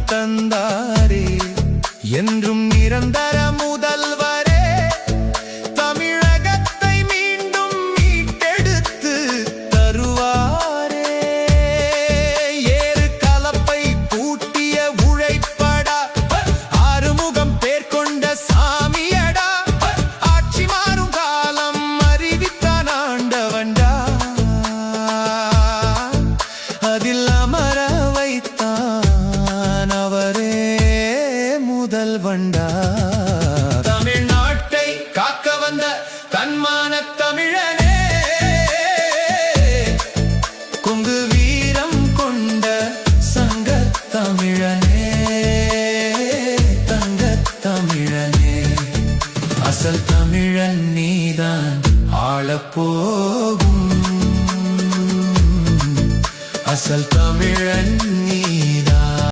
தந்தாரே என்றும் நிரந்தர முதல்வரே தமிழகத்தை மீண்டும் மீட்டெடுத்து தருவாரே ஏறு கலப்பை பூட்டிய உழைப்படா ஆறுமுகம் பேர் கொண்ட சாமியடா ஆட்சி மாறும் காலம் அறிவித்தான் ஆண்டவன்டா அதில் அமர வைத்தான் அவரே முதல்வன்டா தமிழ்நாட்டை காக்க வந்த தன்மான தமிழனே கொங்கு வீரம் கொண்ட சங்க தமிழனே தங்க தமிழனே அசல் தமிழன் நீதான் ஆளப்போகும் அசல் தமிழன்